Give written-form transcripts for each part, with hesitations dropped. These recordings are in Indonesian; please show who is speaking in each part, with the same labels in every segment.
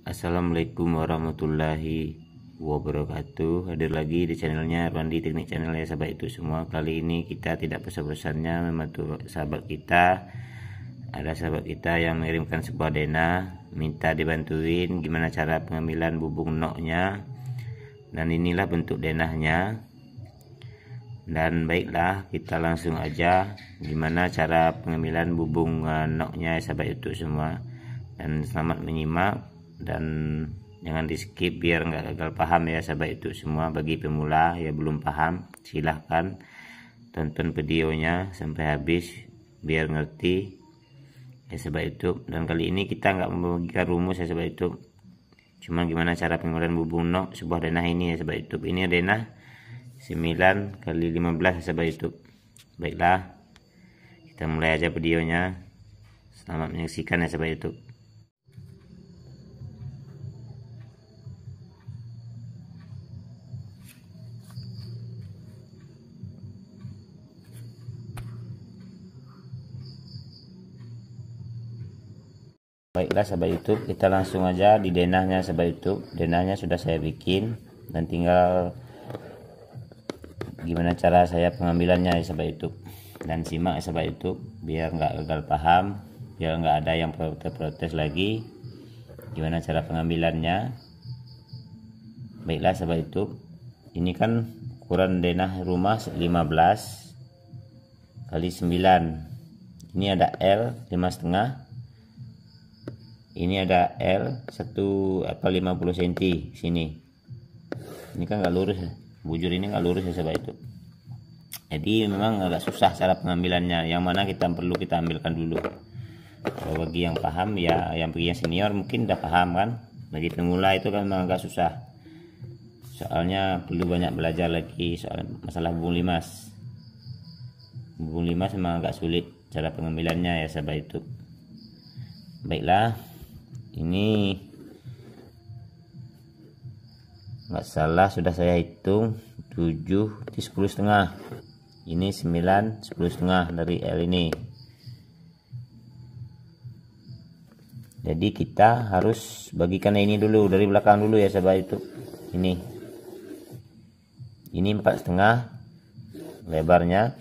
Speaker 1: Assalamualaikum warahmatullahi wabarakatuh. Hadir lagi di channelnya Rwandi Teknik Channel ya sahabat itu semua. Kali ini kita tidak bosan-bosannya membantu sahabat kita. Ada sahabat kita yang mengirimkan sebuah denah, minta dibantuin gimana cara pengambilan bubung noknya. Dan inilah bentuk denahnya. Dan baiklah, kita langsung aja gimana cara pengambilan bubung noknya ya sahabat itu semua. Dan selamat menyimak dan jangan di skip biar nggak gagal paham ya sahabat itu semua. Bagi pemula ya belum paham, silahkan tonton videonya sampai habis biar ngerti ya sahabat itu. Dan kali ini kita nggak membagikan rumus ya sahabat itu, cuma gimana cara pengambilan bubung nok sebuah denah ini ya sahabat itu. Ini denah 9 kali 15 ya sahabat itu. Baiklah, kita mulai aja videonya. Selamat menyaksikan ya sahabat itu. Baiklah sahabat YouTube, kita langsung aja di denahnya sahabat YouTube. Denahnya sudah saya bikin dan tinggal gimana cara saya pengambilannya ya sahabat YouTube. Dan simak ya sahabat YouTube biar nggak gagal paham, biar nggak ada yang protes lagi gimana cara pengambilannya. Baiklah sahabat YouTube, ini kan ukuran denah rumah 15 kali 9. Ini ada L 5,5. Ini ada L 1 atau 50 cm sini. Ini kan nggak lurus ya. Bujur ini nggak lurus ya sahabat itu. Jadi memang agak susah cara pengambilannya. Yang mana kita perlu kita ambilkan dulu. Kalau bagi yang paham ya, yang bagi yang senior mungkin udah paham kan. Bagi pemula itu kan memang agak susah. Soalnya perlu banyak belajar lagi soal masalah bubung limas. Bubung limas memang agak sulit cara pengambilannya ya sahabat itu. Baiklah. Ini nggak salah sudah saya hitung 7 di 10,5. Ini 9 10,5 dari L ini. Jadi kita harus bagikan ini dulu dari belakang dulu ya sahabat itu. Ini 4,5 lebarnya.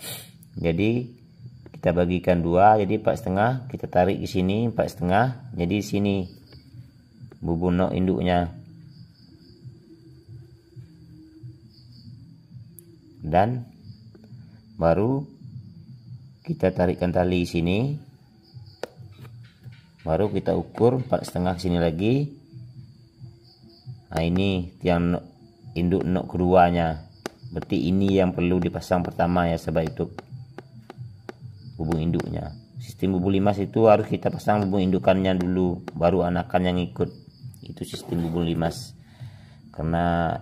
Speaker 1: Jadi kita bagikan 2 jadi 4,5. Kita tarik ke sini 4,5. Jadi sini bubung nok induknya. Dan baru kita tarikkan tali sini. Baru kita ukur 4,5 sini lagi. Nah ini yang induk nok keduanya. Berarti ini yang perlu dipasang pertama ya sahabat itu. Bubung induknya. Sistem bubung limas itu harus kita pasang bubung indukannya dulu, baru anakan yang ikut. Itu sistem bubung limas. Karena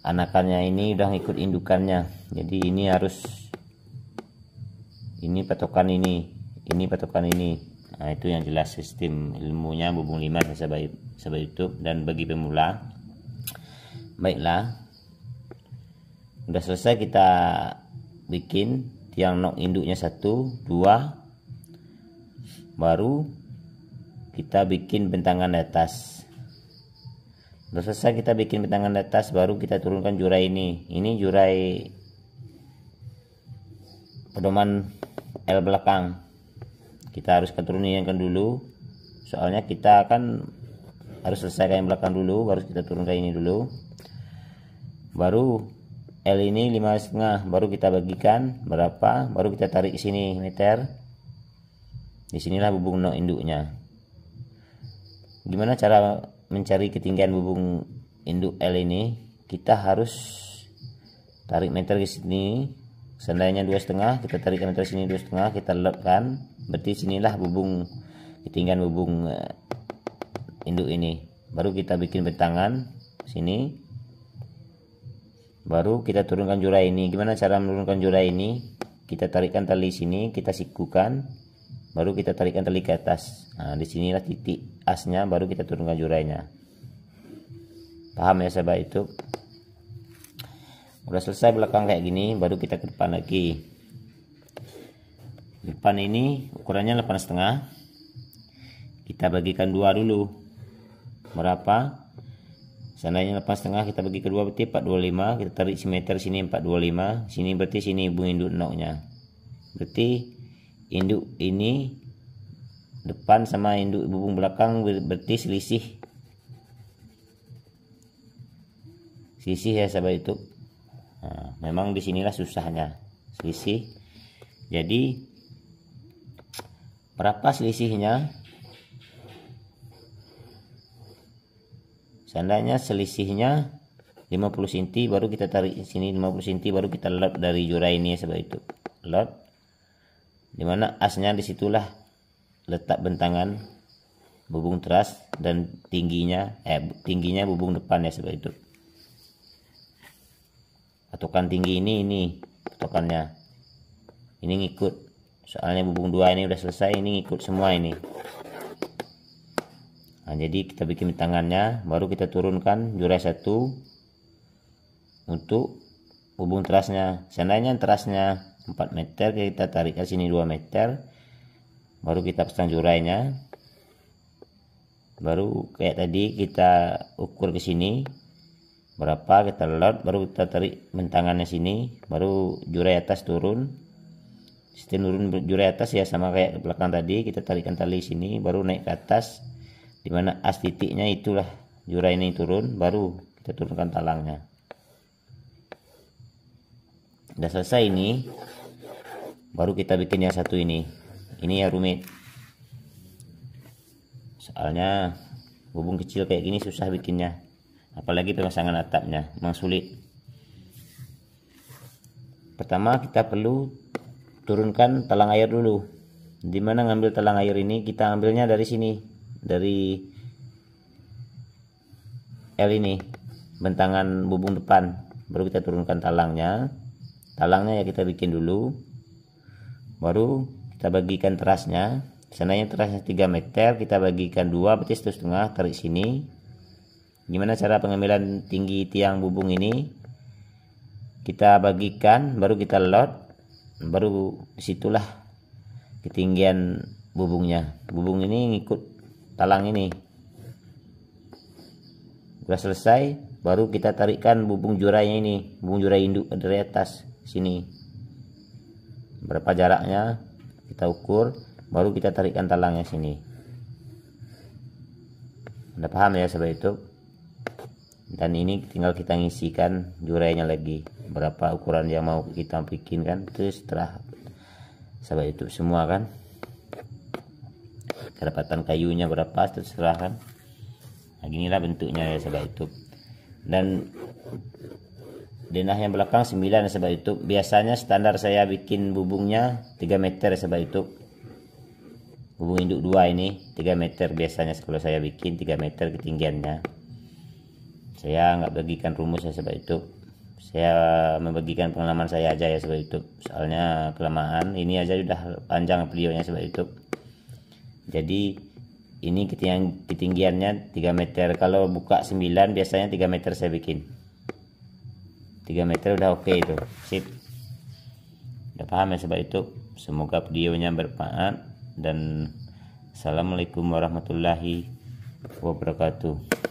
Speaker 1: anakannya ini udah ngikut indukannya. Jadi ini harus ini patokan ini patokan ini. Nah, itu yang jelas sistem ilmunya bubung limas sahabat YouTube. Dan bagi pemula, baiklah, udah selesai kita bikin tiang nok induknya 1 2, baru kita bikin bentangan di atas. Udah selesai kita bikin bentangan di atas, baru kita turunkan jurai ini. Ini jurai pedoman L belakang. Kita harus turunkan dulu, soalnya kita akan harus selesaikan yang belakang dulu, baru kita turunkan ini dulu. Baru L ini 5,5, baru kita bagikan berapa, baru kita tarik ke sini meter. Disinilah bubung nok induknya. Gimana cara mencari ketinggian bubung induk L ini? Kita harus tarik meter ke sini, seandainya 2,5, kita tarik meter sini 2,5, kita lelapkan. Berarti sinilah bubung ketinggian bubung induk ini. Baru kita bikin bentangan sini. Baru kita turunkan jurai ini. Gimana cara menurunkan jurai ini? Kita tarikkan tali sini, kita sikukan, baru kita tarikkan tali ke atas. Nah, disinilah titik asnya, baru kita turunkan jurainya. Paham ya sahabat itu? Udah selesai belakang kayak gini, baru kita ke depan lagi. Depan ini ukurannya 8,5. Kita bagikan 2 dulu. berapa? Seandainya 8,5 kita bagi kedua berarti 425, kita tarik simeter sini 425, sini berarti sini hubung induk noknya. Berarti induk ini depan sama induk bubung belakang berarti selisih ya sahabat YouTube. Nah, memang disinilah susahnya selisih. Jadi berapa selisihnya? Seandainya selisihnya 50 cm, baru kita tarik sini 50 cm, baru kita lot dari jurai ini ya sahabat YouTube. Lot dimana asnya disitulah letak bentangan bubung teras dan tingginya bubung depan ya sahabat YouTube. Patokan tinggi ini patokannya ini ngikut, soalnya bubung 2 ini udah selesai, ini ngikut semua ini. Nah, jadi kita bikin bentangannya, baru kita turunkan jurai 1 untuk bubung terasnya. Seandainya terasnya 4 meter, kita tarik ke sini 2 meter, baru kita pasang jurainya. Baru kayak tadi kita ukur ke sini berapa, kita lot, baru kita tarik bentangannya sini, baru jurai atas turun. Sistem turun jurai atas ya sama kayak belakang tadi, kita tarikkan tali sini, baru naik ke atas, dimana as titiknya itulah jurai ini turun, baru kita turunkan talangnya. Udah selesai ini, baru kita bikin yang satu ini ya rumit, soalnya bubung kecil kayak gini susah bikinnya, apalagi pemasangan atapnya memang sulit. Pertama kita perlu turunkan talang air dulu. Dimana ngambil talang air ini? Kita ambilnya dari sini, dari L ini, bentangan bubung depan, baru kita turunkan talangnya ya kita bikin dulu, baru kita bagikan terasnya. Seandainya terasnya 3 meter, kita bagikan 2, berarti 1,5, tarik sini. Gimana cara pengambilan tinggi tiang bubung ini? Kita bagikan, baru kita lot, baru disitulah ketinggian bubungnya. Bubung ini ngikut talang ini. Sudah selesai, baru kita tarikkan bubung jurainya ini, bubung jurai induk dari atas sini. Berapa jaraknya kita ukur, baru kita tarikkan talangnya sini. Udah paham ya sahabat YouTube? Dan ini tinggal kita ngisikan jurainya lagi, berapa ukuran yang mau kita bikin kan, terus setelah sahabat YouTube semua kan, kedapatan kayunya berapa terserah kan. Nah ginilah bentuknya ya sahabat YouTube. Dan denah yang belakang 9 ya sahabat YouTube. Biasanya standar saya bikin bubungnya 3 meter ya sahabat YouTube. Bubung induk 2 ini 3 meter biasanya kalau saya bikin 3 meter ketinggiannya. Saya nggak bagikan rumus ya sahabat YouTube. Saya membagikan pengalaman saya aja ya sahabat YouTube. Soalnya kelamaan, ini aja udah panjang videonya sahabat YouTube. Jadi ini ketinggiannya 3 meter. Kalau buka 9 biasanya 3 meter saya bikin. 3 meter udah oke itu. Sip. Udah paham ya sahabat YouTube. Semoga videonya bermanfaat dan assalamualaikum warahmatullahi wabarakatuh.